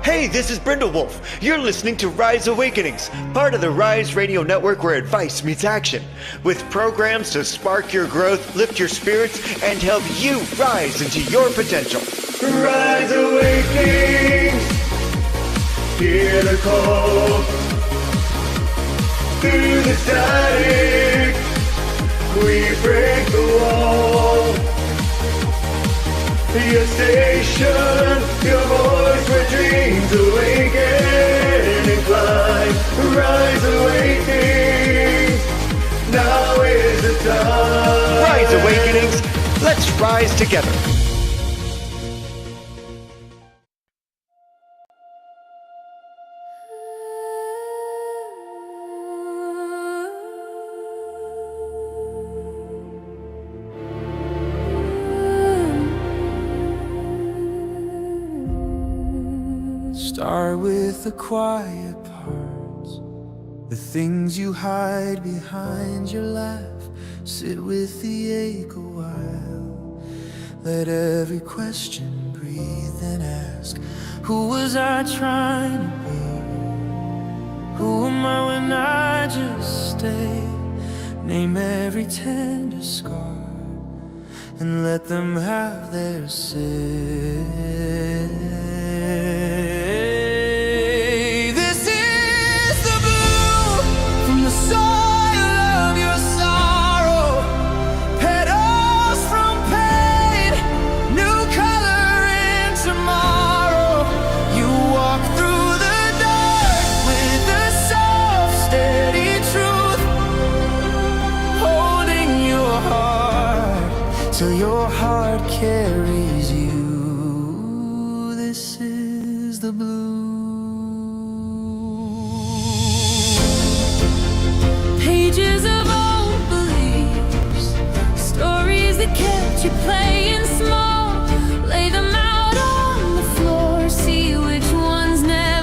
Hey, this is Brindle Wolf. You're listening to Rise Awakenings, part of the Rise Radio Network where advice meets action, with programs to spark your growth, lift your spirits, and help you rise into your potential. Rise Awakenings, hear the call. Through the static, we break the wall. Your station, your voice where dreams awaken and climb. Rise Awakenings, now is the time. Rise Awakenings, let's rise together. Start with the quiet parts, the things you hide behind your laugh. Sit with the ache a while. Let every question breathe and ask, who was I trying to be? Who am I when I just stay? Name every tender scar and let them have their say. Till your heart carries you. This is the blue. Pages of old beliefs, stories that kept you playing small. Lay them out on the floor, see which ones never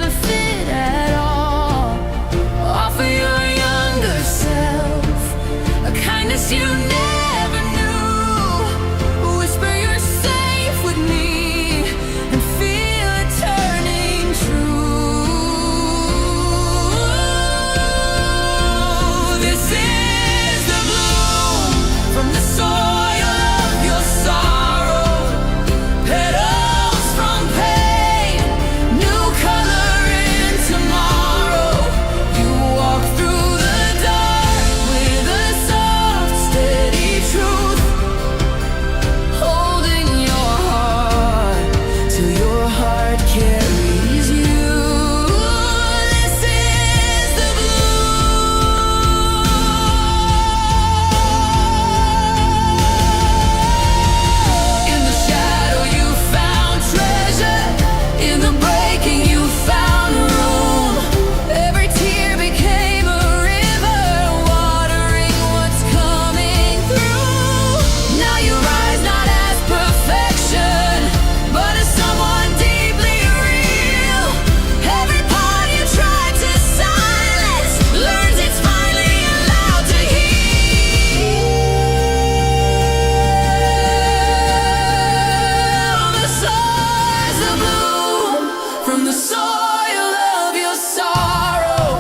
the soil of your sorrow.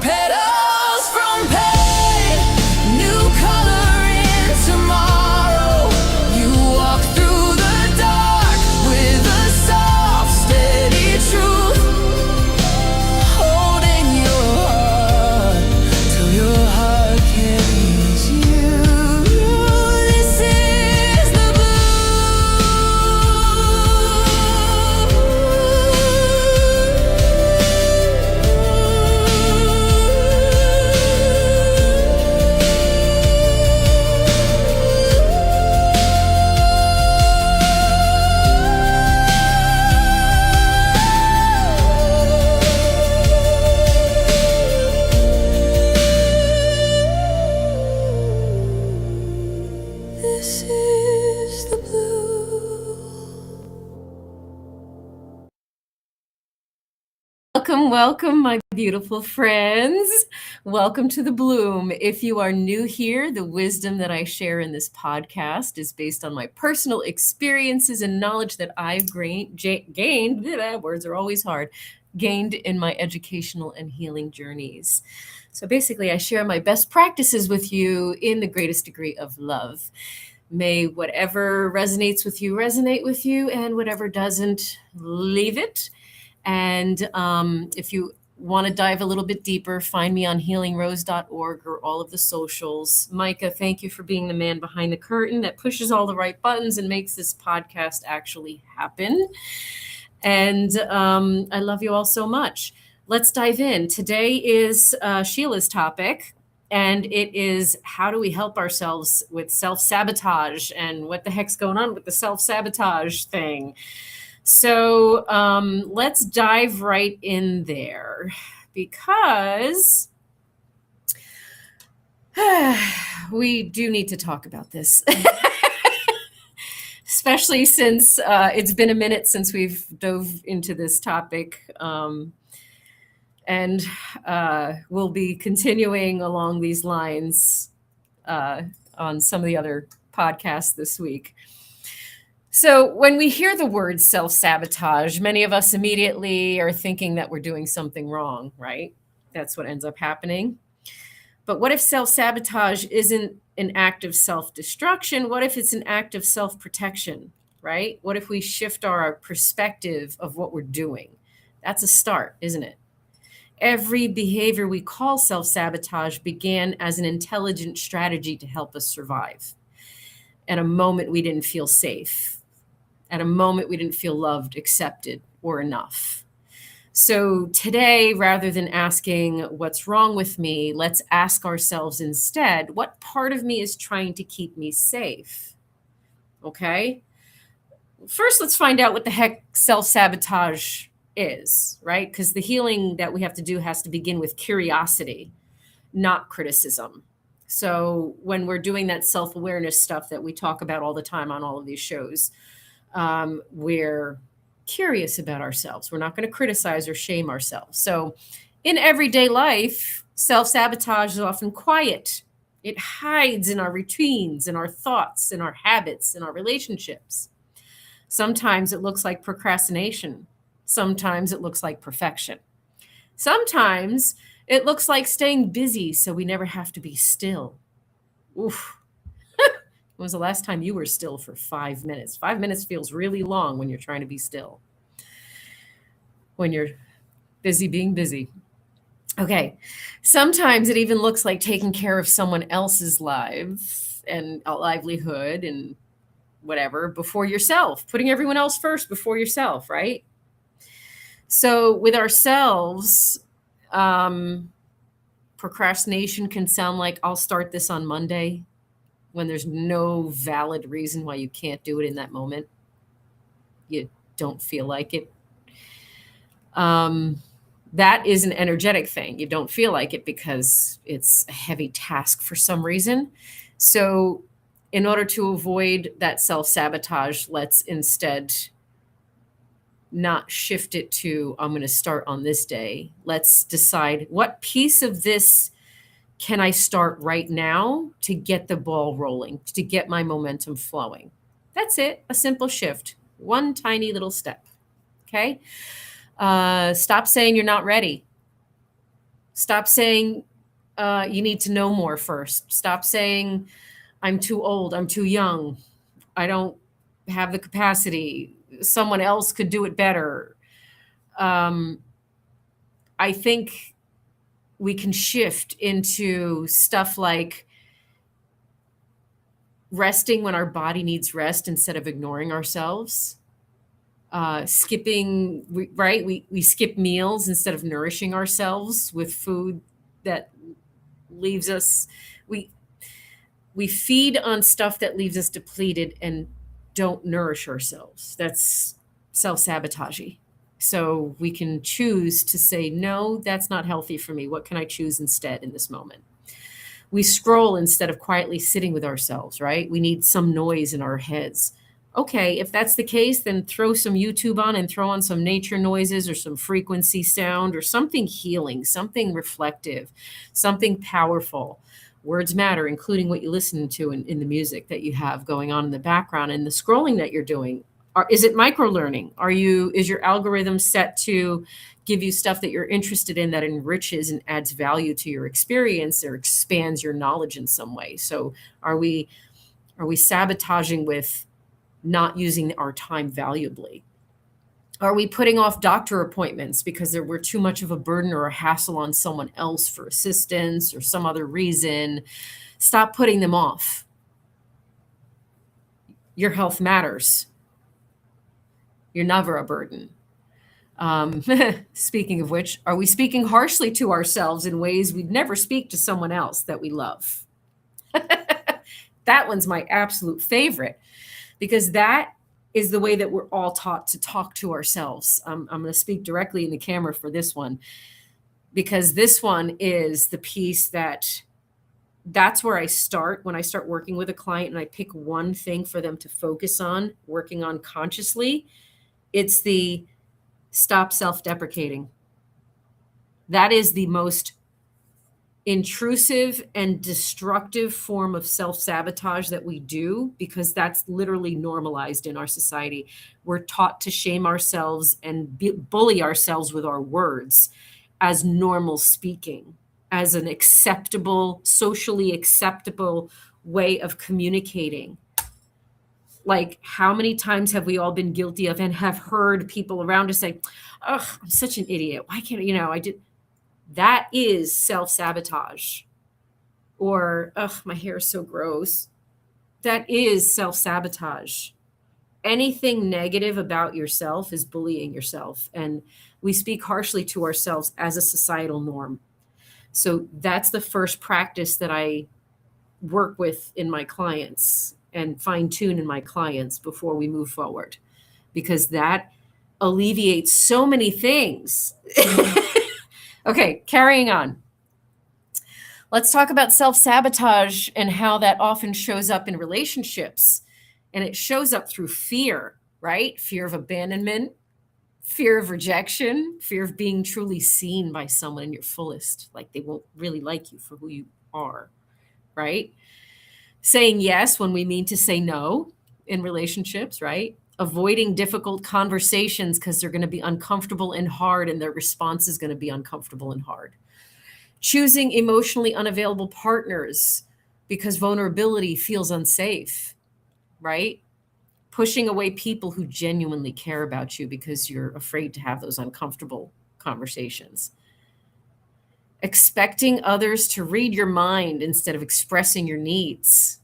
Petals from pain, new color in tomorrow. You walk through the dark with a soft, steady truth, holding your heart till your heart carries you. This is the This is the blue. Welcome, my beautiful friends. Welcome to the Bloom. If you are new here, the wisdom that I share in this podcast is based on my personal experiences and knowledge that I've gained. Words are always hard. Gained in my educational and healing journeys. So basically, I share my best practices with you in the greatest degree of love. May whatever resonates with you resonate with you, and whatever doesn't, leave it. And if you want to dive a little bit deeper, find me on healingrose.org or all of the socials. Micah, thank you for being the man behind the curtain that pushes all the right buttons and makes this podcast actually happen. And I love you all so much. Let's dive in. Today is Sheila's topic, and it is how do we help ourselves with self-sabotage, and what the heck's going on with the self-sabotage thing. So let's dive right in there, because we do need to talk about this, especially since it's been a minute since we've dove into this topic. And we'll be continuing along these lines on some of the other podcasts this week. So when we hear the word self-sabotage, many of us immediately are thinking that we're doing something wrong, right? That's what ends up happening. But what if self-sabotage isn't an act of self-destruction? What if it's an act of self-protection, right? What if we shift our perspective of what we're doing? That's a start, isn't it? Every behavior we call self-sabotage began as an intelligent strategy to help us survive. At a moment we didn't feel safe. At a moment we didn't feel loved, accepted, or enough. So today, rather than asking what's wrong with me, let's ask ourselves instead, what part of me is trying to keep me safe? Okay? First, let's find out what the heck self-sabotage is, right? Because the healing that we have to do has to begin with curiosity, not criticism. So when we're doing that self-awareness stuff that we talk about all the time on all of these shows, we're curious about ourselves. We're not going to criticize or shame ourselves. So in everyday life, self-sabotage is often quiet. It hides in our routines, in our thoughts, in our habits, in our relationships. Sometimes it looks like procrastination. Sometimes it looks like perfection. Sometimes it looks like staying busy so we never have to be still. Oof. When was the last time you were still for 5 minutes? 5 minutes feels really long when you're trying to be still. When you're busy being busy. Okay. Sometimes it even looks like taking care of someone else's life and a livelihood and whatever before yourself, putting everyone else first before yourself, right? So with ourselves, procrastination can sound like, I'll start this on Monday, when there's no valid reason why you can't do it in that moment. You don't feel like it. That is an energetic thing. You don't feel like it because it's a heavy task for some reason. So in order to avoid that self-sabotage, let's instead not shift it to, I'm going to start on this day. Let's decide, what piece of this can I start right now to get the ball rolling, to get my momentum flowing? That's it. A simple shift. One tiny little step. Okay. Stop saying you're not ready. Stop saying you need to know more first. Stop saying I'm too old, I'm too young, I don't have the capacity, someone else could do it better. I think we can shift into stuff like resting when our body needs rest instead of ignoring ourselves. Skipping, right? We skip meals instead of nourishing ourselves with food that leaves us, we we feed on stuff that leaves us depleted and don't nourish ourselves. That's self-sabotaging. So we can choose to say, no, that's not healthy for me. What can I choose instead in this moment? We scroll instead of quietly sitting with ourselves, right? We need some noise in our heads. Okay, if that's the case, then throw some YouTube on and throw on some nature noises or some frequency sound or something healing, something reflective, something powerful. Words matter, including what you listen to in the music that you have going on in the background and the scrolling that you're doing. Is it micro learning? Is your algorithm set to give you stuff that you're interested in that enriches and adds value to your experience or expands your knowledge in some way? So are we sabotaging with not using our time valuably? Are we putting off doctor appointments because we're too much of a burden or a hassle on someone else for assistance or some other reason? Stop putting them off. Your health matters. You're never a burden. Speaking of which, are we speaking harshly to ourselves in ways we'd never speak to someone else that we love? That one's my absolute favorite, because that is the way that we're all taught to talk to ourselves. I'm going to speak directly in the camera for this one, because this one is the piece that's where I start when I start working with a client and I pick one thing for them to focus on, working on consciously. It's the stop self-deprecating. That is the most intrusive and destructive form of self-sabotage that we do, because that's literally normalized in our society. We're taught to shame ourselves and bully ourselves with our words as normal speaking, as an acceptable, socially acceptable way of communicating. Like, how many times have we all been guilty of and have heard people around us say, "Oh, I'm such an idiot. Why can't I did." That is self-sabotage. Or, "Oh, my hair is so gross." That is self-sabotage. Anything negative about yourself is bullying yourself. And we speak harshly to ourselves as a societal norm. So that's the first practice that I work with in my clients and fine tune in my clients before we move forward, because that alleviates so many things. Okay, carrying on. Let's talk about self-sabotage and how that often shows up in relationships. And it shows up through fear, right? Fear of abandonment, fear of rejection, fear of being truly seen by someone in your fullest, like they won't really like you for who you are, right? Saying yes when we mean to say no in relationships, right? Avoiding difficult conversations because they're going to be uncomfortable and hard, and their response is going to be uncomfortable and hard. Choosing emotionally unavailable partners because vulnerability feels unsafe, right? Pushing away people who genuinely care about you because you're afraid to have those uncomfortable conversations. Expecting others to read your mind instead of expressing your needs.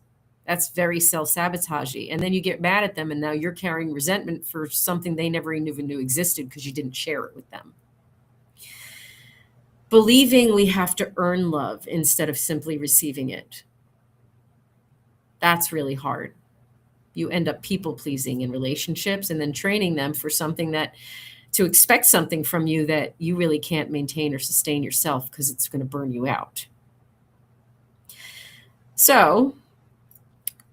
That's very self-sabotaging. And then you get mad at them, and now you're carrying resentment for something they never even knew existed because you didn't share it with them. Believing we have to earn love instead of simply receiving it. That's really hard. You end up people-pleasing in relationships and then training them for something to expect something from you that you really can't maintain or sustain yourself because it's going to burn you out. So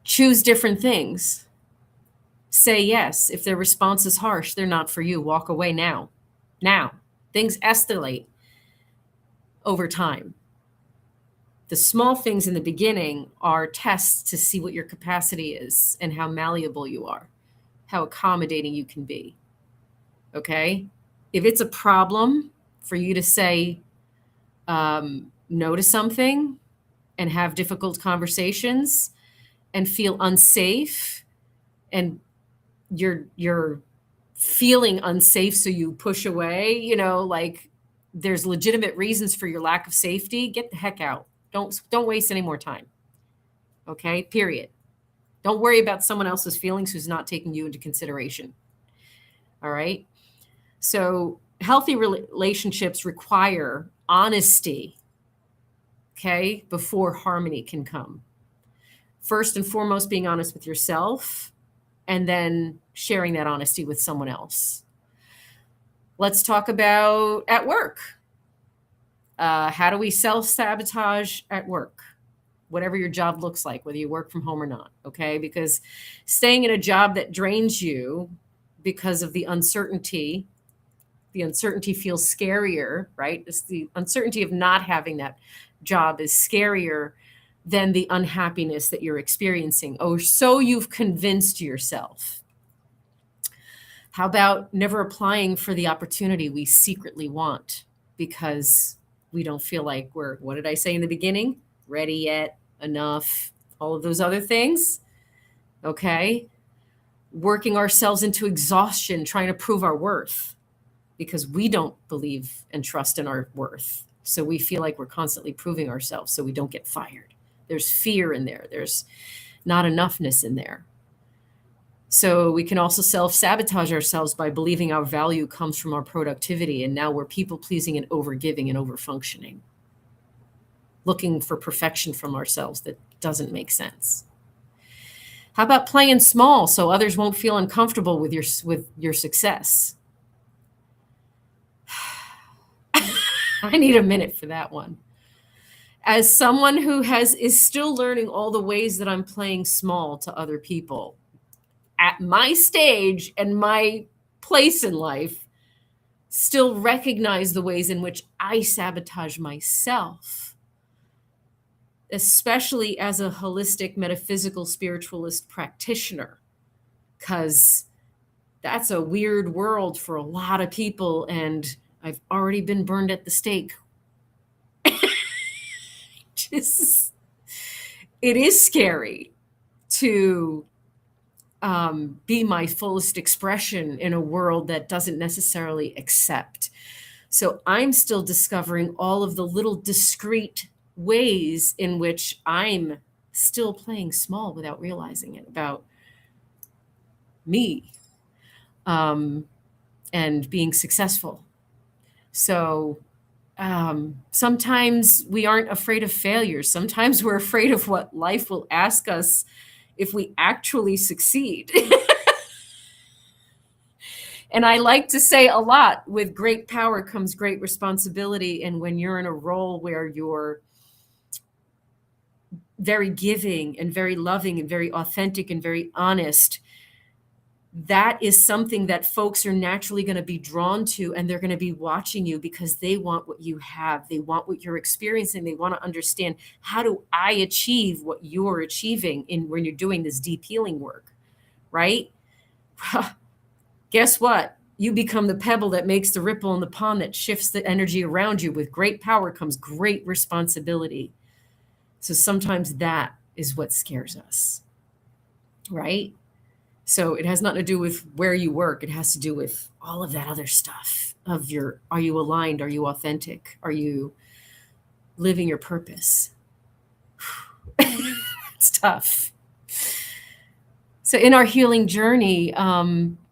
choose different things. Say yes. If their response is harsh, they're not for you. Walk away now. Now. Things escalate over time. The small things in the beginning are tests to see what your capacity is and how malleable you are, how accommodating you can be. Okay? If it's a problem for you to say no to something and have difficult conversations and feel unsafe, and you're feeling unsafe, so you push away, like there's legitimate reasons for your lack of safety, get the heck out. Don't waste any more time. Okay? Period. Don't worry about someone else's feelings who's not taking you into consideration. All right? So, healthy relationships require honesty, okay, before harmony can come. First and foremost, being honest with yourself, and then sharing that honesty with someone else. Let's talk about at work. How do we self-sabotage at work? Whatever your job looks like, whether you work from home or not, okay? Because staying in a job that drains you because of the uncertainty feels scarier, right? It's the uncertainty of not having that job is scarier than the unhappiness that you're experiencing. Oh, so you've convinced yourself. How about never applying for the opportunity we secretly want because we don't feel like we're, what did I say in the beginning? Ready yet, enough, all of those other things. Okay. Working ourselves into exhaustion, trying to prove our worth because we don't believe and trust in our worth. So we feel like we're constantly proving ourselves so we don't get fired. There's fear in there. There's not enoughness in there. So we can also self-sabotage ourselves by believing our value comes from our productivity. And now we're people-pleasing and over-giving and over-functioning, looking for perfection from ourselves that doesn't make sense. How about playing small so others won't feel uncomfortable with your success? I need a minute for that one. As someone who is still learning all the ways that I'm playing small to other people, at my stage and my place in life, still recognize the ways in which I sabotage myself, especially as a holistic, metaphysical, spiritualist practitioner, because that's a weird world for a lot of people, and I've already been burned at the stake. It is scary to be my fullest expression in a world that doesn't necessarily accept. So I'm still discovering all of the little discrete ways in which I'm still playing small without realizing it about me and being successful. So sometimes we aren't afraid of failure. Sometimes we're afraid of what life will ask us if we actually succeed. And I like to say a lot, with great power comes great responsibility. And when you're in a role where you're very giving and very loving and very authentic and very honest, that is something that folks are naturally going to be drawn to, and they're going to be watching you because they want what you have. They want what you're experiencing. They want to understand, how do I achieve what you're achieving when you're doing this deep healing work, right? Guess what? You become the pebble that makes the ripple in the pond that shifts the energy around you. With great power comes great responsibility. So sometimes that is what scares us, right? So it has nothing to do with where you work. It has to do with all of that other stuff of are you aligned? Are you authentic? Are you living your purpose? It's tough. So in our healing journey,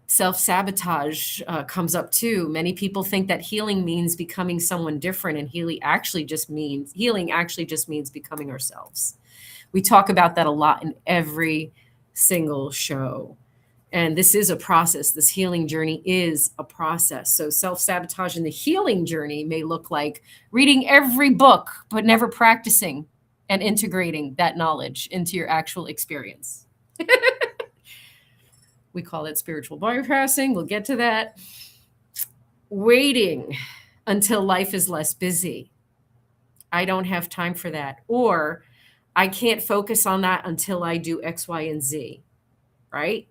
self-sabotage comes up too. Many people think that healing means becoming someone different, and healing actually just means becoming ourselves. We talk about that a lot in every single show. And this is a process. This healing journey is a process. So self-sabotage in the healing journey may look like reading every book, but never practicing and integrating that knowledge into your actual experience. We call it spiritual bypassing. We'll get to that. Waiting until life is less busy. I don't have time for that. Or I can't focus on that until I do X, Y, and Z, right?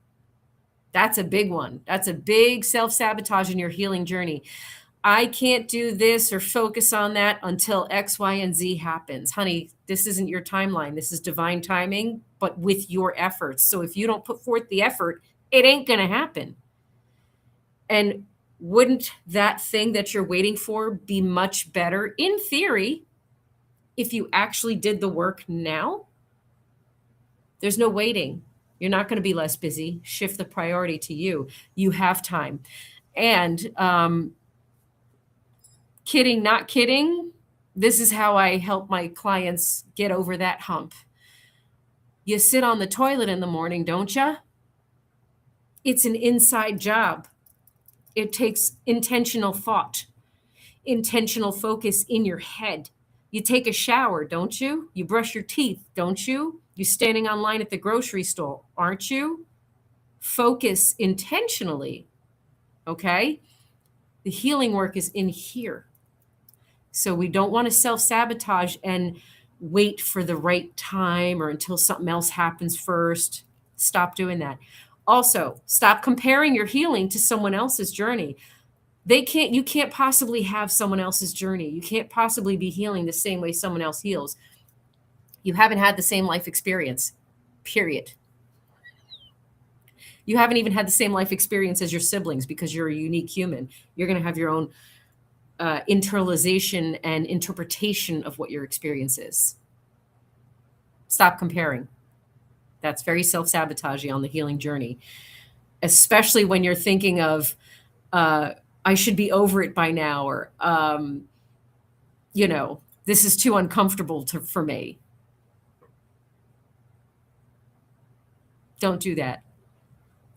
That's a big one. That's a big self-sabotage in your healing journey. I can't do this or focus on that until X, Y, and Z happens. Honey, this isn't your timeline. This is divine timing, but with your efforts. So if you don't put forth the effort, it ain't going to happen. And wouldn't that thing that you're waiting for be much better in theory if you actually did the work now? There's no waiting. You're not going to be less busy. Shift the priority to you. You have time. And kidding, not kidding, this is how I help my clients get over that hump. You sit on the toilet in the morning, don't you? It's an inside job. It takes intentional thought, intentional focus in your head. You take a shower, don't you? You brush your teeth, don't you? You're standing online at the grocery store, aren't you? Focus intentionally, okay? The healing work is in here. So we don't want to self-sabotage and wait for the right time or until something else happens first. Stop doing that. Also, stop comparing your healing to someone else's journey. You can't possibly have someone else's journey. You can't possibly be healing the same way someone else heals. You haven't had the same life experience, period. You haven't even had the same life experience as your siblings because you're a unique human. You're going to have your own internalization and interpretation of what your experience is. Stop comparing. That's very self-sabotaging on the healing journey, especially when you're thinking of, I should be over it by now, or, this is too uncomfortable for me. Don't do that.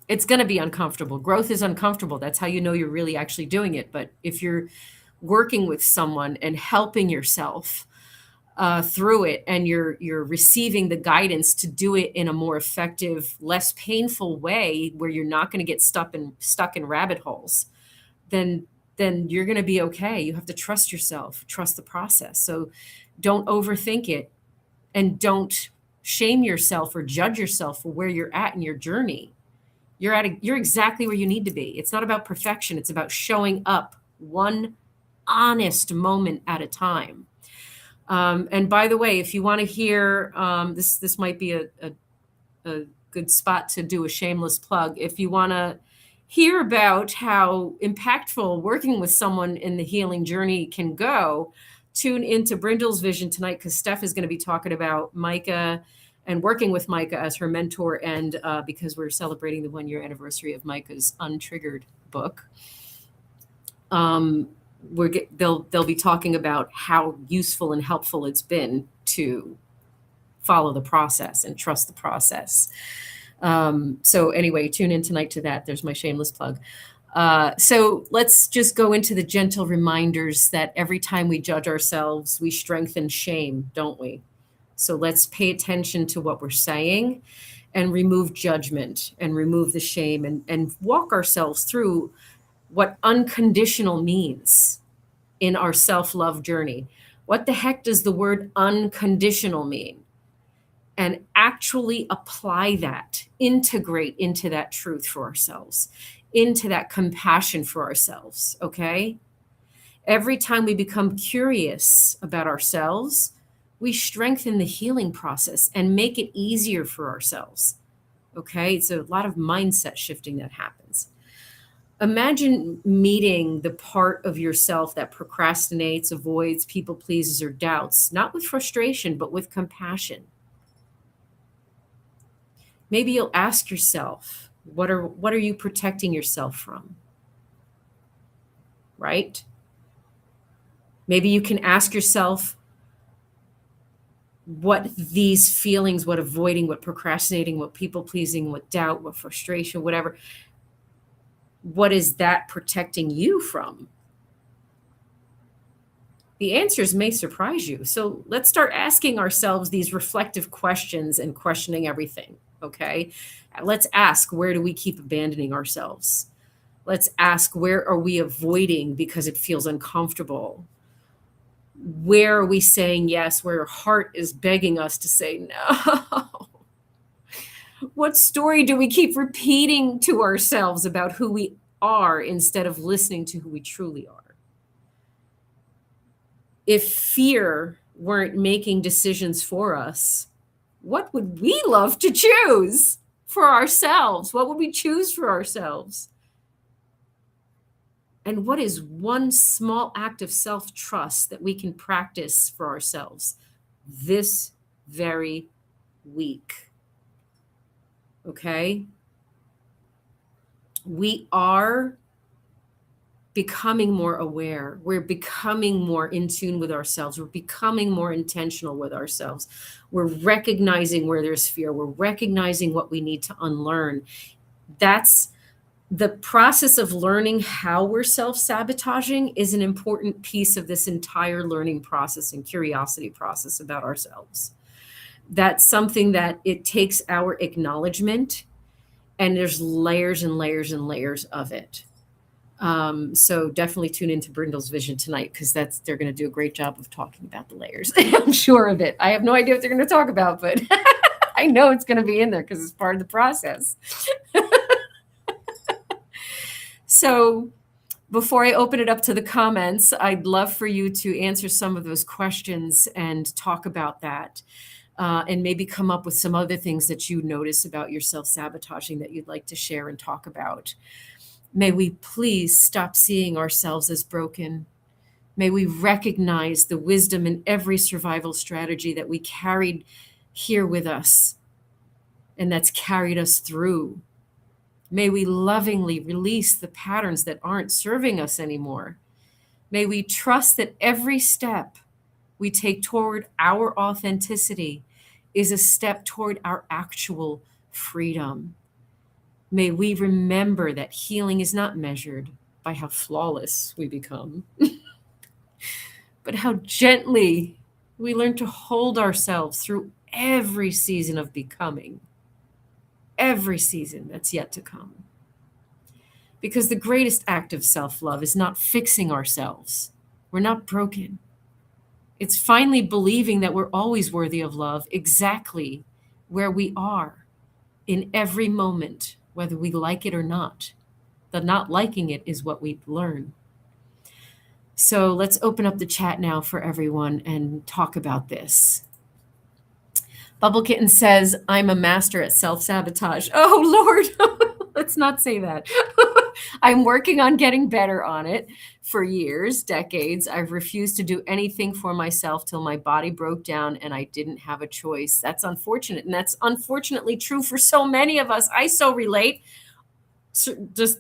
It's going to be uncomfortable. Growth is uncomfortable. That's how you know you're really actually doing it. But if you're working with someone and helping yourself through it, and you're receiving the guidance to do it in a more effective, less painful way, where you're not going to get stuck in rabbit holes, then you're going to be okay. You have to trust yourself, trust the process. So don't overthink it, and don't shame yourself or judge yourself for where you're at in your journey. You're exactly where you need to be. It's not about perfection. It's about showing up one honest moment at a time. And by the way, if you want to hear, this might be a good spot to do a shameless plug. If you want to hear about how impactful working with someone in the healing journey can go, tune into Brindle's Vision tonight, because Steph is going to be talking about Micah and working with Micah as her mentor. And because we're celebrating the 1-year anniversary of Micah's Untriggered book, they'll be talking about how useful and helpful it's been to follow the process and trust the process. So anyway, tune in tonight to that. There's my shameless plug. So let's just go into the gentle reminders that every time we judge ourselves, we strengthen shame, don't we? So let's pay attention to what we're saying and remove judgment and remove the shame, and walk ourselves through what unconditional means in our self-love journey. What the heck does the word unconditional mean? And actually apply that, integrate into that truth for ourselves, into that compassion for ourselves, okay? Every time we become curious about ourselves, we strengthen the healing process and make it easier for ourselves, okay? It's a lot of mindset shifting that happens. Imagine meeting the part of yourself that procrastinates, avoids, people pleases, or doubts, not with frustration, but with compassion. Maybe you'll ask yourself, what are you protecting yourself from? Right? Maybe you can ask yourself what these feelings, what avoiding, what procrastinating, what people pleasing, what doubt, what frustration, whatever, what is that protecting you from? The answers may surprise you. So let's start asking ourselves these reflective questions and questioning everything, okay? Let's ask, where do we keep abandoning ourselves? Let's ask, where are we avoiding because it feels uncomfortable? Where are we saying yes, where our heart is begging us to say no? What story do we keep repeating to ourselves about who we are instead of listening to who we truly are? If fear weren't making decisions for us, what would we love to choose for ourselves? What would we choose for ourselves? And what is one small act of self-trust that we can practice for ourselves this very week? Okay? We are becoming more aware. We're becoming more in tune with ourselves. We're becoming more intentional with ourselves. We're recognizing where there's fear. We're recognizing what we need to unlearn. That's the process of learning how we're self-sabotaging is an important piece of this entire learning process and curiosity process about ourselves. That's something that it takes our acknowledgement, and there's layers and layers and layers of it. So definitely tune into Brindle's Vision tonight, because they're going to do a great job of talking about the layers. I'm sure of it. I have no idea what they're going to talk about, but I know it's going to be in there because it's part of the process. So before I open it up to the comments, I'd love for you to answer some of those questions and talk about that. And maybe come up with some other things that you notice about your self-sabotaging that you'd like to share and talk about. May we please stop seeing ourselves as broken. May we recognize the wisdom in every survival strategy that we carried here with us and that's carried us through. May we lovingly release the patterns that aren't serving us anymore. May we trust that every step we take toward our authenticity is a step toward our actual freedom. May we remember that healing is not measured by how flawless we become, but how gently we learn to hold ourselves through every season of becoming, every season that's yet to come. Because the greatest act of self-love is not fixing ourselves. We're not broken. It's finally believing that we're always worthy of love exactly where we are in every moment, whether we like it or not. The not liking it is what we learn. So let's open up the chat now for everyone and talk about this. Bubble Kitten says, I'm a master at self-sabotage. Oh, Lord, let's not say that. I'm working on getting better on it. For years, decades, I've refused to do anything for myself till my body broke down and I didn't have a choice. That's unfortunate. And that's unfortunately true for so many of us. I so relate. So just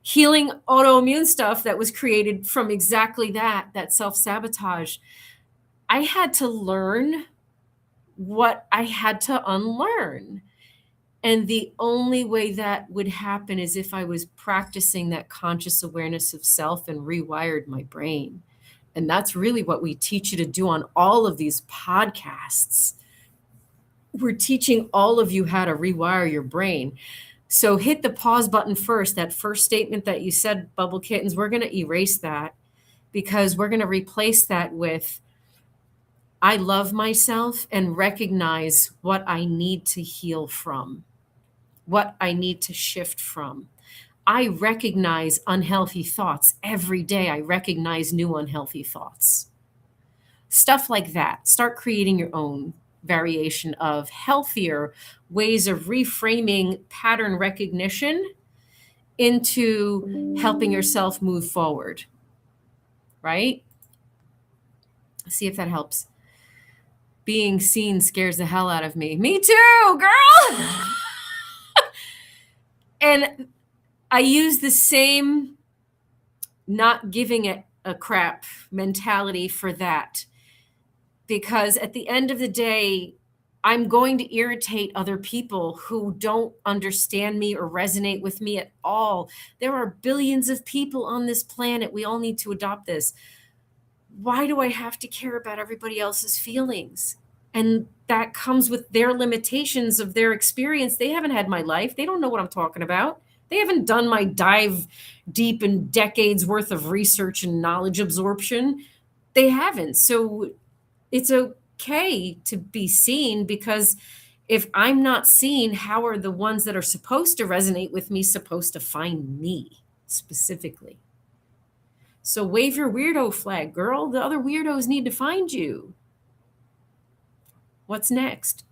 healing autoimmune stuff that was created from exactly that self-sabotage. I had to learn what I had to unlearn. And the only way that would happen is if I was practicing that conscious awareness of self and rewired my brain. And that's really what we teach you to do on all of these podcasts. We're teaching all of you how to rewire your brain. So hit the pause button first. That first statement that you said, Bubble Kittens, we're going to erase that, because we're going to replace that with, I love myself and recognize what I need to heal from, what I need to shift from. I recognize unhealthy thoughts every day. I recognize new unhealthy thoughts. Stuff like that. Start creating your own variation of healthier ways of reframing pattern recognition into helping yourself move forward. Right? See if that helps. Being seen scares the hell out of me. Me too, girl. And I use the same not giving it a crap mentality for that. Because at the end of the day, I'm going to irritate other people who don't understand me or resonate with me at all. There are billions of people on this planet. We all need to adopt this. Why do I have to care about everybody else's feelings? And that comes with their limitations of their experience. They haven't had my life. They don't know what I'm talking about. They haven't done my dive deep in decades worth of research and knowledge absorption. They haven't. So it's okay to be seen, because If I'm not seen, how are the ones that are supposed to resonate with me supposed to find me specifically? So wave your weirdo flag, girl. The other weirdos need to find you. What's next?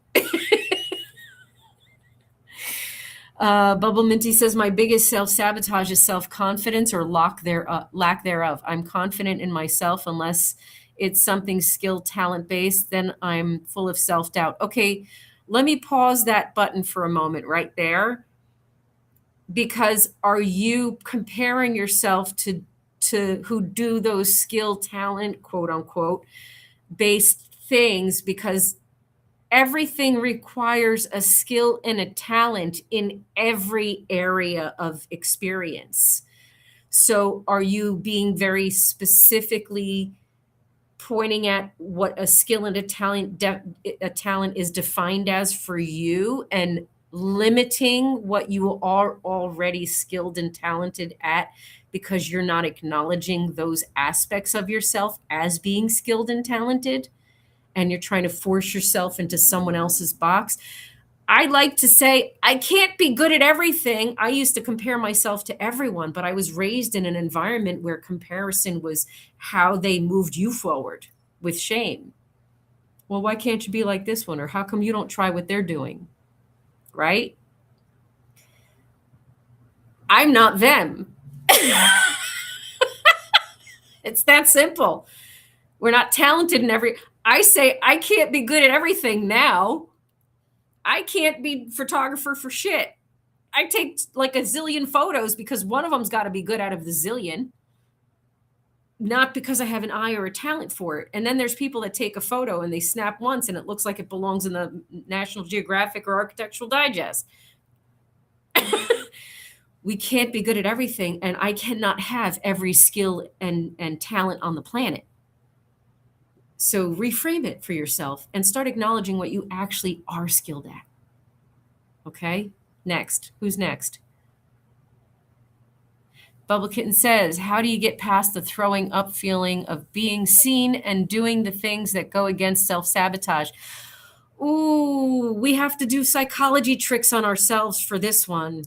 Bubble Minty says, my biggest self-sabotage is self-confidence or lack thereof. I'm confident in myself unless it's something skill, talent-based, then I'm full of self-doubt. Okay, let me pause that button for a moment right there. Because are you comparing yourself to who do those skill, talent, quote unquote, based things? Because everything requires a skill and a talent in every area of experience. So are you being very specifically pointing at what a skill and a talent is defined as for you, and limiting what you are already skilled and talented at because you're not acknowledging those aspects of yourself as being skilled and talented, and you're trying to force yourself into someone else's box? I like to say, I can't be good at everything. I used to compare myself to everyone, but I was raised in an environment where comparison was how they moved you forward with shame. Well, why can't you be like this one? Or how come you don't try what they're doing? Right? I'm not them. It's that simple. We're not talented in I say I can't be good at everything now. I can't be photographer for shit. I take like a zillion photos because one of them's got to be good out of the zillion, not because I have an eye or a talent for it. And then there's people that take a photo and they snap once and it looks like it belongs in the National Geographic or Architectural Digest. We can't be good at everything, and I cannot have every skill and talent on the planet. So reframe it for yourself and start acknowledging what you actually are skilled at. Okay? Next. Who's next? Bubble Kitten says, how do you get past the throwing up feeling of being seen and doing the things that go against self-sabotage? Ooh, we have to do psychology tricks on ourselves for this one.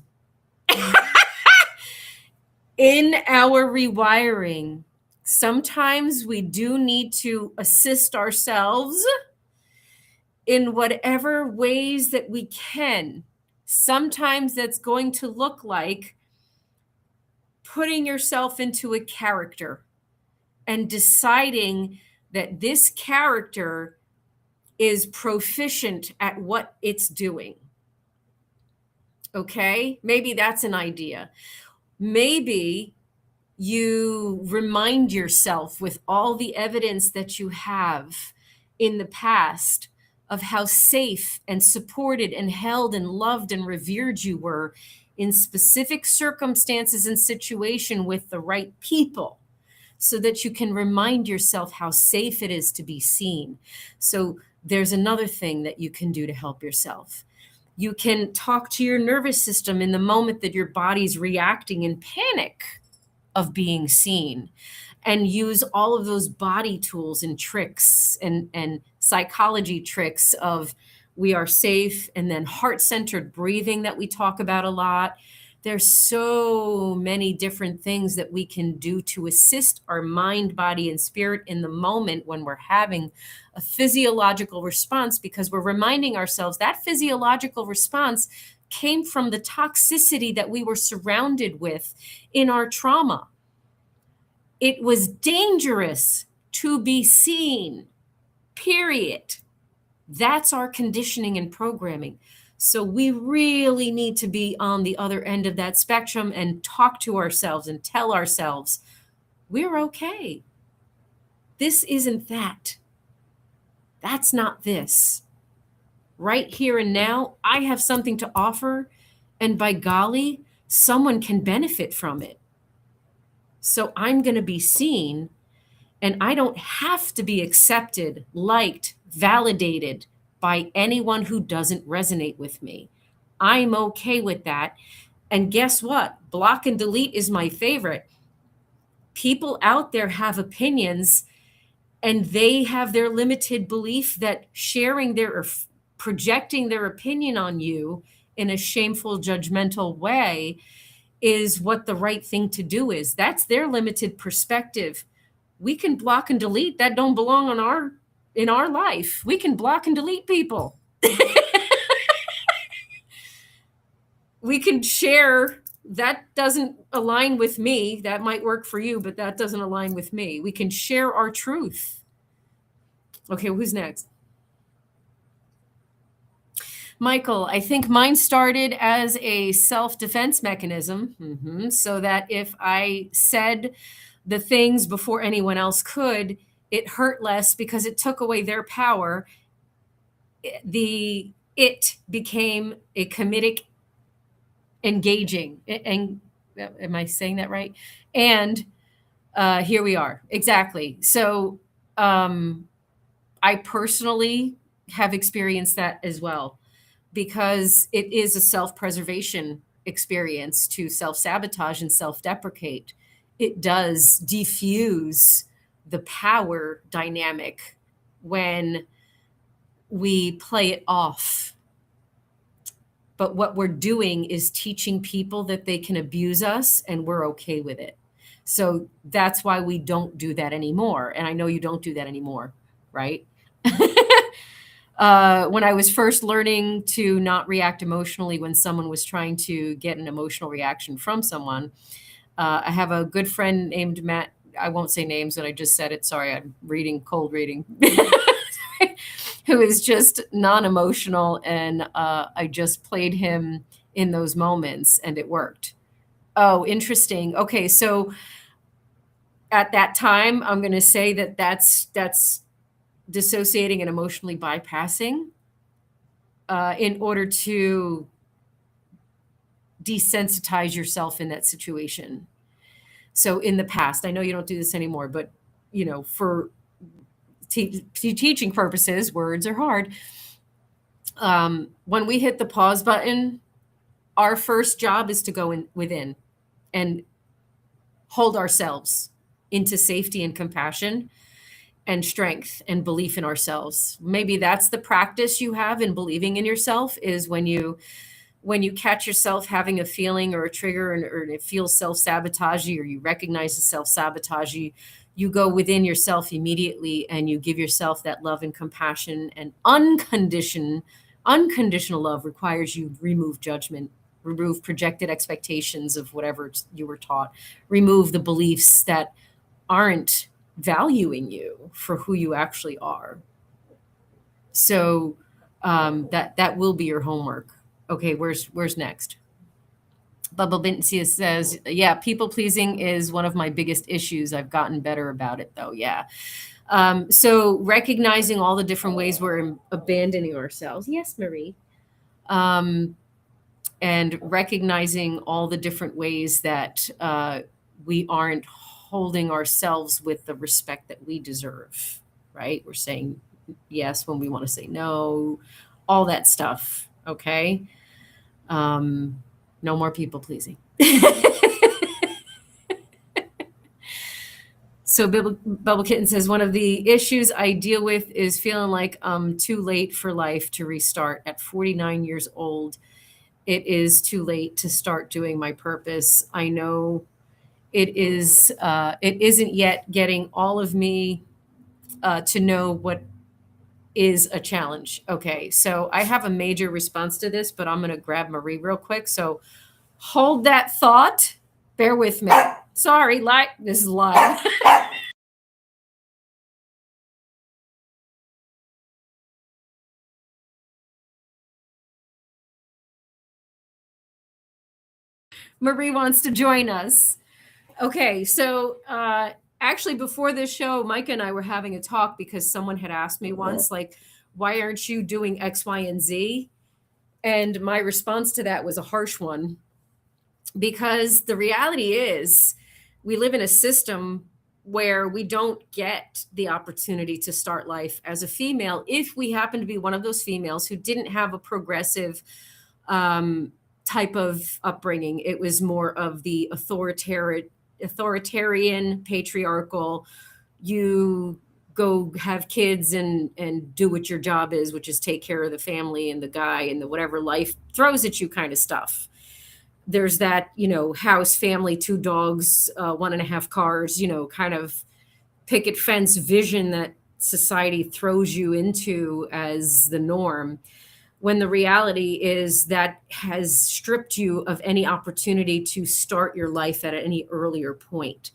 In our rewiring, sometimes we do need to assist ourselves in whatever ways that we can. Sometimes that's going to look like putting yourself into a character and deciding that this character is proficient at what it's doing. Okay? Maybe that's an idea. Maybe you remind yourself with all the evidence that you have in the past of how safe and supported and held and loved and revered you were in specific circumstances and situation with the right people, so that you can remind yourself how safe it is to be seen. So there's another thing that you can do to help yourself. You can talk to your nervous system in the moment that your body's reacting in panic of being seen, and use all of those body tools and tricks and psychology tricks of we are safe, and then heart-centered breathing that we talk about a lot. There's so many different things that we can do to assist our mind, body, and spirit in the moment when we're having a physiological response, because we're reminding ourselves that physiological response came from the toxicity that we were surrounded with in our trauma. It was dangerous to be seen, period. That's our conditioning and programming. So we really need to be on the other end of that spectrum and talk to ourselves and tell ourselves, we're okay. This isn't that. That's not this. Right here and now, I have something to offer, and by golly, someone can benefit from it. So I'm going to be seen, and I don't have to be accepted, liked, validated by anyone who doesn't resonate with me. I'm okay with that. And guess what? Block and delete is my favorite. People out there have opinions, and they have their limited belief that sharing their projecting their opinion on you in a shameful, judgmental way is what the right thing to do is. That's their limited perspective. We can block and delete. That don't belong in our life. We can block and delete people. We can share, that doesn't align with me. That might work for you, but that doesn't align with me. We can share our truth. Okay, who's next? Michael, I think mine started as a self-defense mechanism, so that if I said the things before anyone else could, it hurt less because it took away their power. It became a comedic engaging. And am I saying that right? And here we are. Exactly. So I personally have experienced that as well, because it is a self-preservation experience to self-sabotage and self-deprecate. It does diffuse the power dynamic when we play it off. But what we're doing is teaching people that they can abuse us and we're okay with it. So that's why we don't do that anymore. And I know you don't do that anymore, right? When I was first learning to not react emotionally when someone was trying to get an emotional reaction from someone, I have a good friend named Matt. I won't say names, but I just said it. Sorry, I'm cold reading. Who is just non-emotional, and I just played him in those moments and it worked. Oh, interesting. Okay, so at that time, I'm going to say that that's dissociating and emotionally bypassing in order to desensitize yourself in that situation. So in the past, I know you don't do this anymore, but for teaching purposes, words are hard. When we hit the pause button, our first job is to go within and hold ourselves into safety and compassion and strength and belief in ourselves. Maybe that's the practice you have in believing in yourself, is when you catch yourself having a feeling or a trigger, or it feels self-sabotagey, or you recognize the self-sabotagey, you go within yourself immediately and you give yourself that love and compassion. And unconditional love requires you remove judgment, remove projected expectations of whatever you were taught, remove the beliefs that aren't valuing you for who you actually are. So that will be your homework. Okay, where's next? Bubba Bintia says, yeah, people pleasing is one of my biggest issues. I've gotten better about it though. Yeah. So recognizing all the different ways we're abandoning ourselves. Yes, Marie. And recognizing all the different ways that we aren't holding ourselves with the respect that we deserve, right? We're saying yes when we want to say no, all that stuff. Okay. No more people pleasing. So Bubble Kitten says, one of the issues I deal with is feeling like I'm too late for life to restart. At 49 years old, it is too late to start doing my purpose. I know it isn't yet getting all of me to know what is a challenge. Okay, so I have a major response to this, but I'm going to grab Marie real quick. So hold that thought. Bear with me. Sorry, this is live. Marie wants to join us. Okay, so actually before this show, Micah and I were having a talk because someone had asked me once, like, why aren't you doing X, Y, and Z? And my response to that was a harsh one, because the reality is we live in a system where we don't get the opportunity to start life as a female if we happen to be one of those females who didn't have a progressive type of upbringing. It was more of the authoritarian, patriarchal, you go have kids and do what your job is, which is take care of the family and the guy and the whatever life throws at you kind of stuff. There's that, house, family, 2 dogs, 1.5 cars, kind of picket fence vision that society throws you into as the norm, when the reality is that has stripped you of any opportunity to start your life at any earlier point.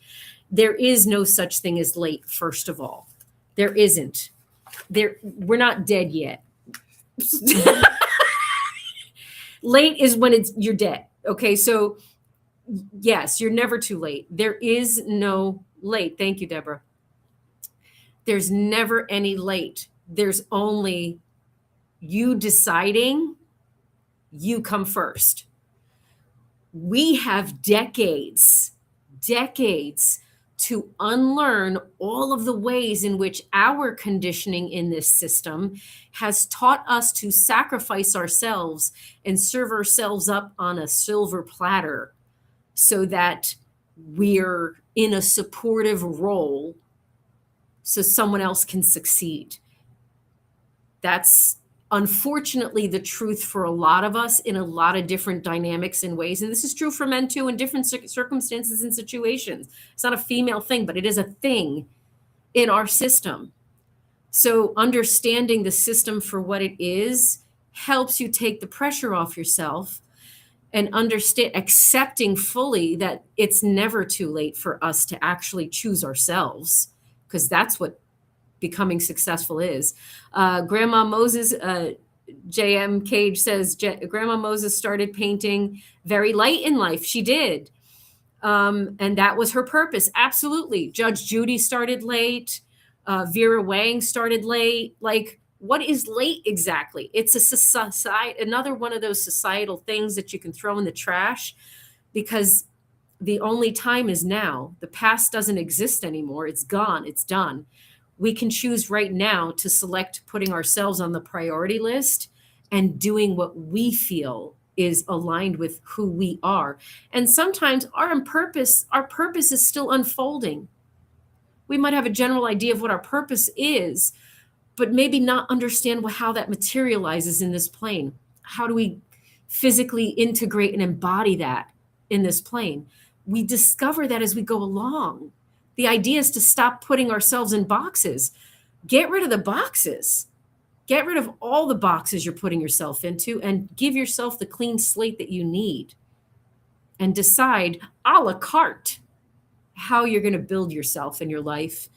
There is no such thing as late, first of all. There isn't. We're not dead yet. Late is when you're dead. Okay, so yes, you're never too late. There is no late. Thank you, Deborah. There's never any late. There's only you deciding you come first. We have decades to unlearn all of the ways in which our conditioning in this system has taught us to sacrifice ourselves and serve ourselves up on a silver platter so that we're in a supportive role so someone else can succeed. That's unfortunately the truth for a lot of us in a lot of different dynamics and ways. And this is true for men too, in different circumstances and situations. It's not a female thing, but it is a thing in our system. So understanding the system for what it is helps you take the pressure off yourself and accepting fully that it's never too late for us to actually choose ourselves, because that's what becoming successful is. Grandma Moses, JM Cage says, Grandma Moses started painting very late in life. She did. And that was her purpose. Absolutely. Judge Judy started late. Vera Wang started late. Like, what is late exactly? It's another one of those societal things that you can throw in the trash, because the only time is now. The past doesn't exist anymore. It's gone. It's done. We can choose right now to select putting ourselves on the priority list and doing what we feel is aligned with who we are. And sometimes our purpose is still unfolding. We might have a general idea of what our purpose is, but maybe not understand how that materializes in this plane. How do we physically integrate and embody that in this plane? We discover that as we go along. The idea is to stop putting ourselves in boxes. Get rid of the boxes. Get rid of all the boxes you're putting yourself into and give yourself the clean slate that you need. And decide a la carte how you're going to build yourself in your life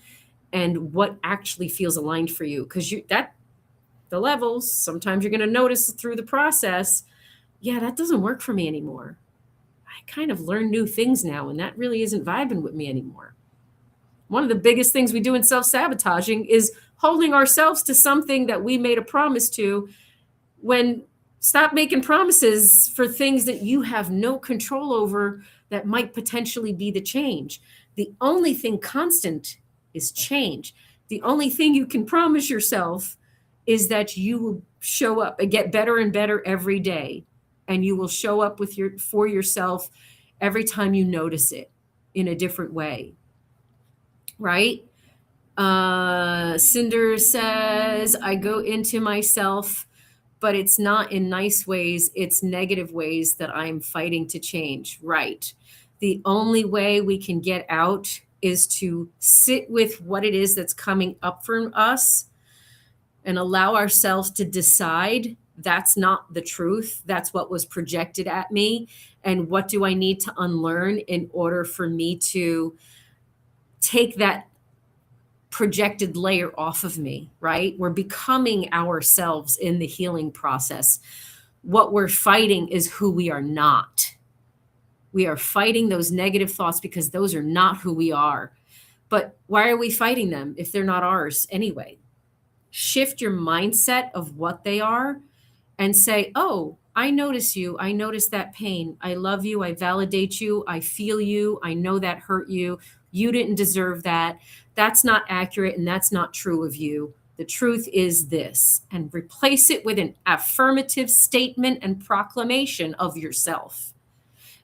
and what actually feels aligned for you. Because the levels, sometimes you're going to notice through the process, yeah, that doesn't work for me anymore. I kind of learn new things now, and that really isn't vibing with me anymore. One of the biggest things we do in self-sabotaging is holding ourselves to something that we made a promise to, when stop making promises for things that you have no control over that might potentially be the change. The only thing constant is change. The only thing you can promise yourself is that you will show up and get better and better every day. And you will show up for yourself every time you notice it in a different way. Right? Cinder says, I go into myself, but it's not in nice ways. It's negative ways that I'm fighting to change. Right. The only way we can get out is to sit with what it is that's coming up from us and allow ourselves to decide that's not the truth. That's what was projected at me. And what do I need to unlearn in order for me to take that projected layer off of me, right? We're becoming ourselves in the healing process. What we're fighting is who we are not. We are fighting those negative thoughts because those are not who we are. But why are we fighting them if they're not ours anyway? Shift your mindset of what they are and say, oh, I notice you. I notice that pain. I love you. I validate you. I feel you. I know that hurt you. You didn't deserve that. That's not accurate and that's not true of you. The truth is this, and replace it with an affirmative statement and proclamation of yourself,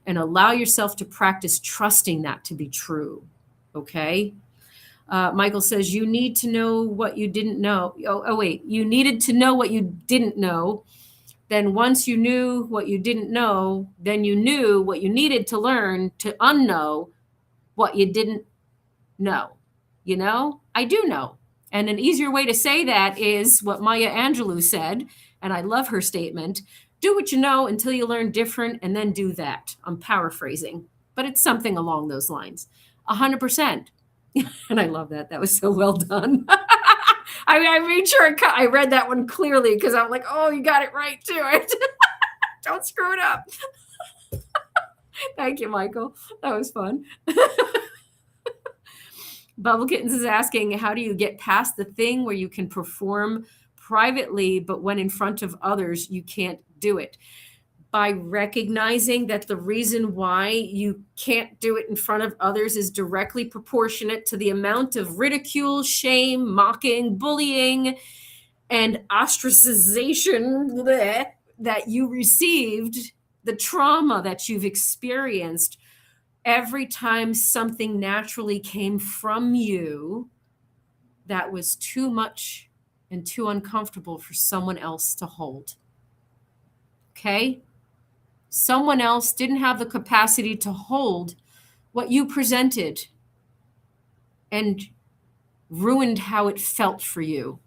and allow yourself to practice trusting that to be true. Okay. Michael says, you need to know what you didn't know. Wait, you needed to know what you didn't know. Then once you knew what you didn't know, then you knew what you needed to learn to unknow what you didn't know. You know, I do know. And an easier way to say that is what Maya Angelou said, and I love her statement: do what you know until you learn different, and then do that. I'm paraphrasing, but it's something along those lines. 100%. And I love that. That was so well done. I made sure I read that one clearly because I'm like, oh, you got it right too. Don't screw it up. Thank you, Michael. That was fun. Bubble Kittens is asking, how do you get past the thing where you can perform privately, but when in front of others, you can't do it? By recognizing that the reason why you can't do it in front of others is directly proportionate to the amount of ridicule, shame, mocking, bullying, and ostracization that you received, the trauma that you've experienced every time something naturally came from you that was too much and too uncomfortable for someone else to hold. Okay? Someone else didn't have the capacity to hold what you presented and ruined how it felt for you.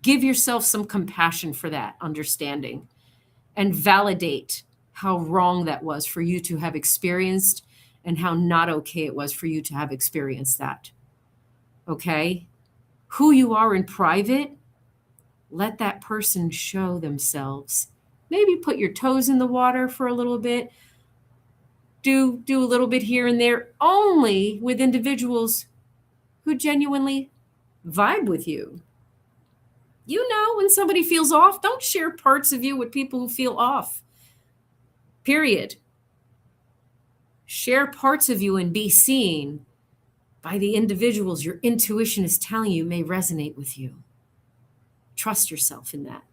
Give yourself some compassion for that understanding and validate how wrong that was for you to have experienced and how not okay it was for you to have experienced that. Okay? Who you are in private, let that person show themselves. Maybe put your toes in the water for a little bit. Do a little bit here and there, only with individuals who genuinely vibe with you. You know, when somebody feels off, don't share parts of you with people who feel off. Period. Share parts of you and be seen by the individuals your intuition is telling you may resonate with you. Trust yourself in that.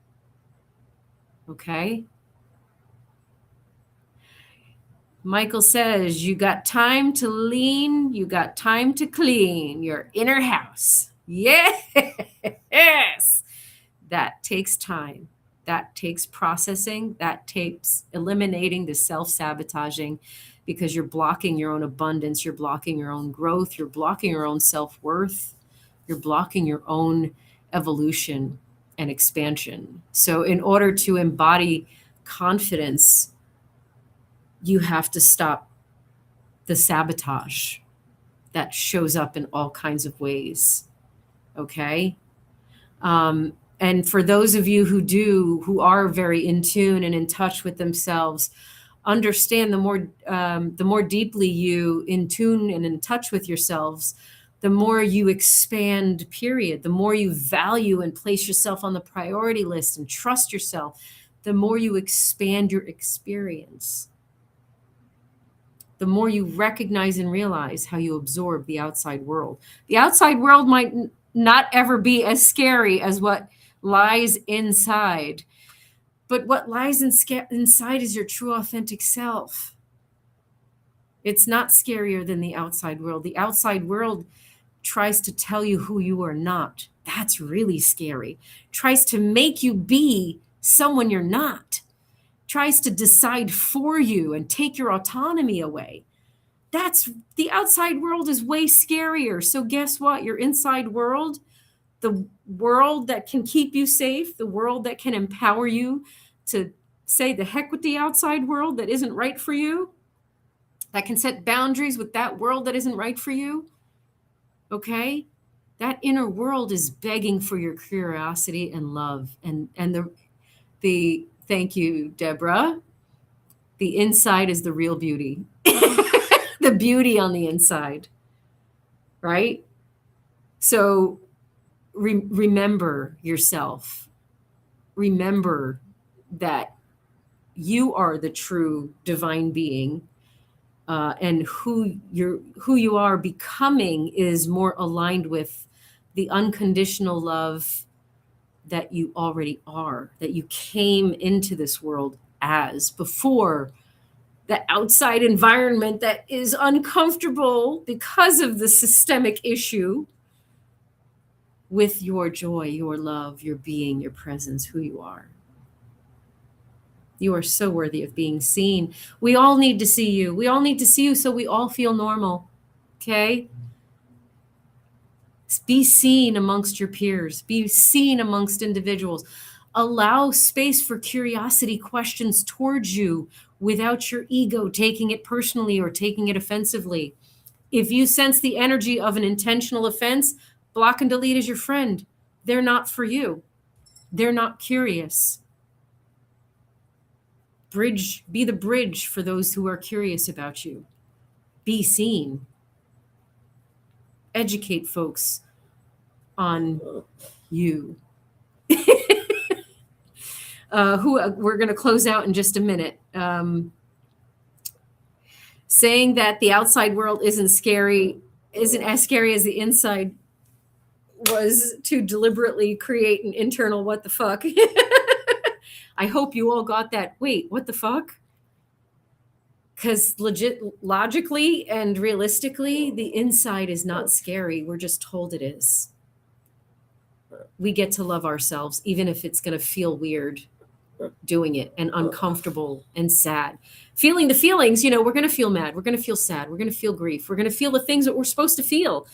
Okay? Michael says, you got time to lean, you got time to clean your inner house. Yes. That takes time. That takes processing. That takes eliminating the self-sabotaging, because you're blocking your own abundance. You're blocking your own growth. You're blocking your own self-worth. You're blocking your own evolution and expansion. So in order to embody confidence, you have to stop the sabotage that shows up in all kinds of ways. Okay? And for those of you who are very in tune and in touch with themselves, understand the more deeply you in tune and in touch with yourselves, the more you expand, period. The more you value and place yourself on the priority list and trust yourself, the more you expand your experience. The more you recognize and realize how you absorb the outside world. The outside world might not ever be as scary as what lies inside. But what lies inside is your true authentic self. It's not scarier than the outside world. The outside world tries to tell you who you are not. That's really scary. Tries to make you be someone you're not. Tries to decide for you and take your autonomy away. That's the outside world is way scarier. So guess what? Your inside world, the world that can keep you safe, the world that can empower you to say the heck with the outside world that isn't right for you, that can set boundaries with that world that isn't right for you. Okay? That inner world is begging for your curiosity and love. And the thank you, Deborah. The inside is the real beauty. The beauty on the inside. Right? So remember yourself. Remember that you are the true divine being, and who you are becoming is more aligned with the unconditional love that you already are, that you came into this world as before the outside environment that is uncomfortable because of the systemic issue, with your joy, your love, your being, your presence, who you are. You are so worthy of being seen. We all need to see you. We all need to see you so we all feel normal. Okay? Be seen amongst your peers. Be seen amongst individuals. Allow space for curiosity questions towards you without your ego taking it personally or taking it offensively. If you sense the energy of an intentional offense, block and delete as your friend. They're not for you. They're not curious. Be the bridge for those who are curious about you. Be seen. Educate folks on you. Who we're going to close out in just a minute. Saying that the outside world isn't as scary as the inside was to deliberately create an internal what the fuck. I hope you all got that. Wait, what the fuck? Because logically and realistically, the inside is not scary. We're just told it is. We get to love ourselves, even if it's going to feel weird doing it and uncomfortable and sad. Feeling the feelings, we're going to feel mad. We're going to feel sad. We're going to feel grief. We're going to feel the things that we're supposed to feel.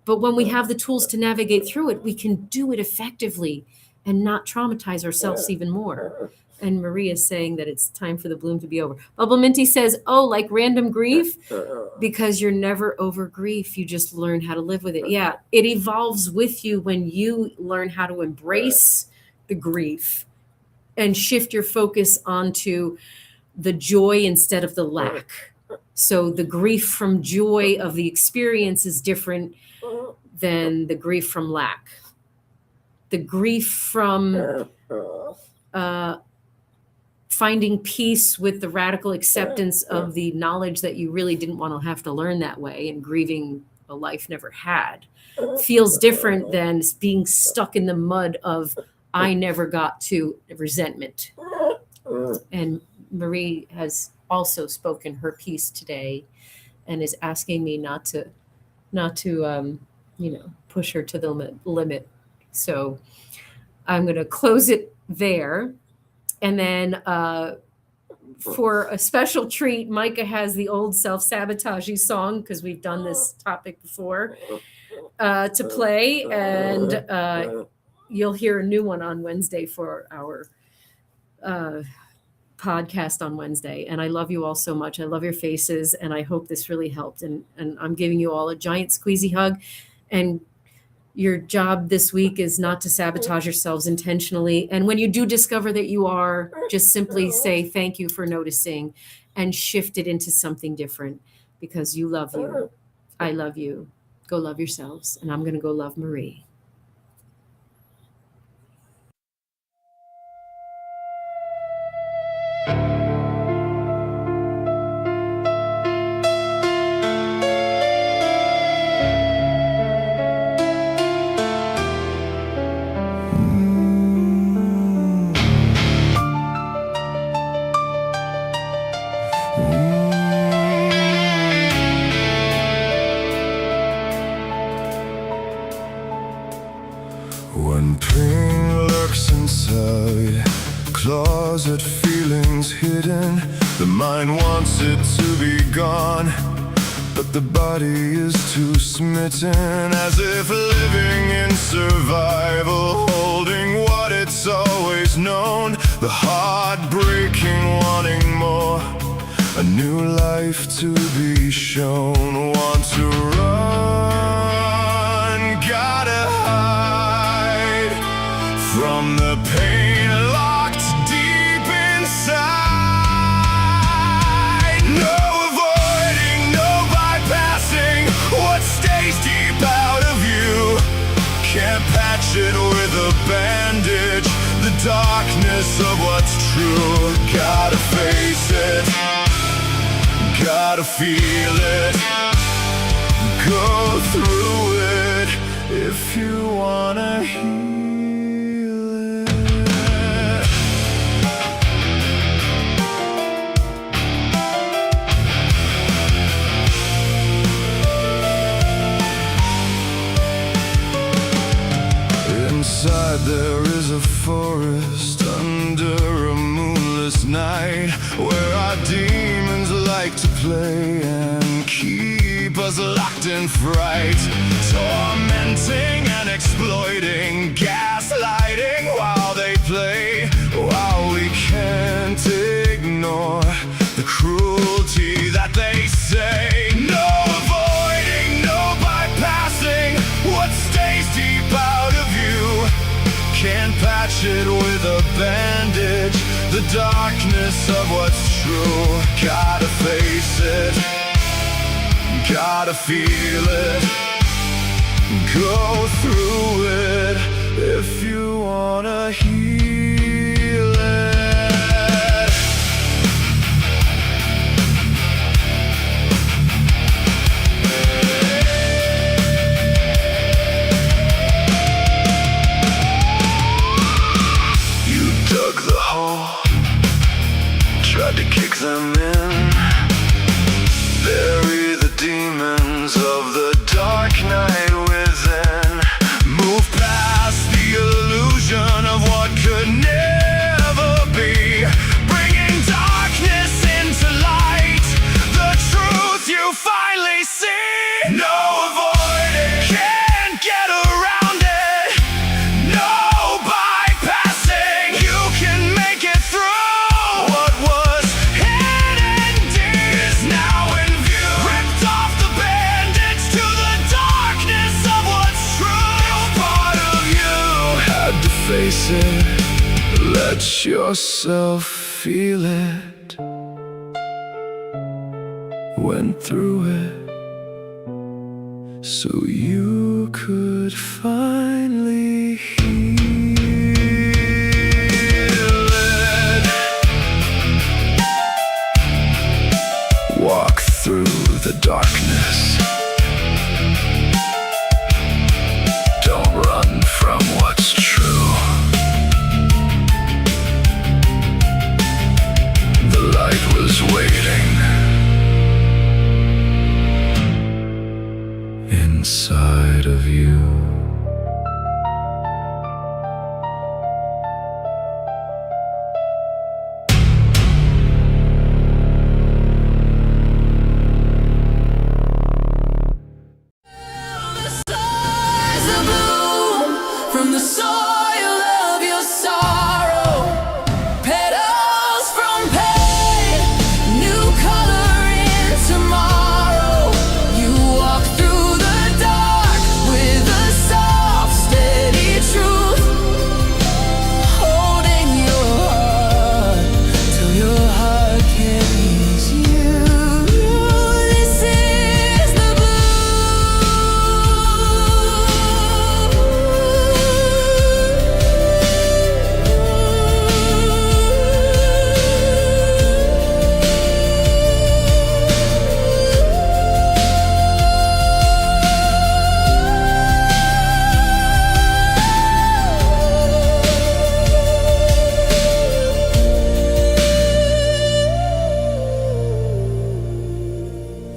But when we have the tools to navigate through it, we can do it effectively and not traumatize ourselves even more. And Maria's saying that it's time for the bloom to be over. Bubble Minty says, oh, like random grief? Because you're never over grief. You just learn how to live with it. Yeah, it evolves with you when you learn how to embrace the grief and shift your focus onto the joy instead of the lack. So the grief from joy of the experience is different than the grief from lack. The grief from finding peace with the radical acceptance of the knowledge that you really didn't want to have to learn that way and grieving a life never had feels different than being stuck in the mud of I never got to resentment. And Marie has also spoken her piece today and is asking me not to push her to the limit. So I'm going to close it there. And then for a special treat, Micah has the old Self-Sabotage song, because we've done this topic before, to play. And you'll hear a new one on Wednesday for our podcast on Wednesday. And I love you all so much. I love your faces. And I hope this really helped. And I'm giving you all a giant squeezy hug. And your job this week is not to sabotage yourselves intentionally. And when you do discover that you are, just simply say thank you for noticing and shift it into something different, because you love you. I love you. Go love yourselves. And I'm going to go love Marie. When pain lurks inside, closet feelings hidden, the mind wants it to be gone, but the body is too smitten, as if living in survival, holding what it's always known, the heart breaking, wanting more, a new life to be shown, want to run, gotta hide from the pain locked deep inside. No avoiding, no bypassing what stays deep out of you. Can't patch it with a bandage, the darkness of what's true. Gotta face it, gotta feel it, go through it if you wanna heal it. play and keep us locked in fright, tormenting and exploiting, gaslighting while they play, while we can't ignore the cruelty that they say. No avoiding, no bypassing what stays deep out of you. Can't patch it with a bandage, the darkness of what's true. Gotta face it, gotta feel it, go through it if you wanna heal it. You dug the hole, tried to kick them in, bury the demons of the dark night within. Move past the illusion of what could never be, bringing darkness into light, the truth you finally see. No avoiding, can't get around it, no bypassing, you can make it through. What was hidden deep is now in view, ripped off the bandage to the darkness of what's true. Part of you had to face it, let yourself feel it, went through it so you could finally heal it. Walk through the darkness, don't run from what's true. The light was waiting inside of you. From the soil of your sorrow, petals from pain, new color in tomorrow. You walk through the dark with a soft, steady truth, holding your heart till your heart can ease you. This is the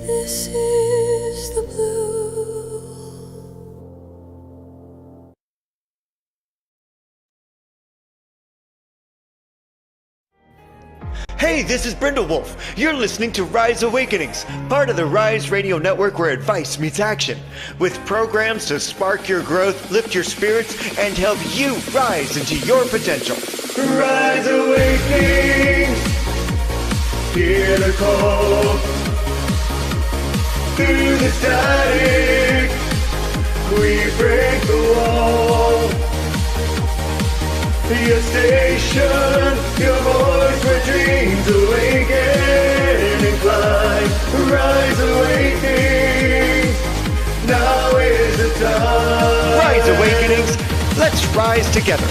This is the blue. Hey, this is Brindle Wolf. You're listening to Rise Awakenings, part of the Rise Radio Network where advice meets action, with programs to spark your growth, lift your spirits, and help you rise into your potential. Rise Awakenings, hear the call. Through the static, we break the wall. Your station, your voice where dreams awaken and climb. Rise Awakenings, now is the time. Rise Awakenings, let's rise together.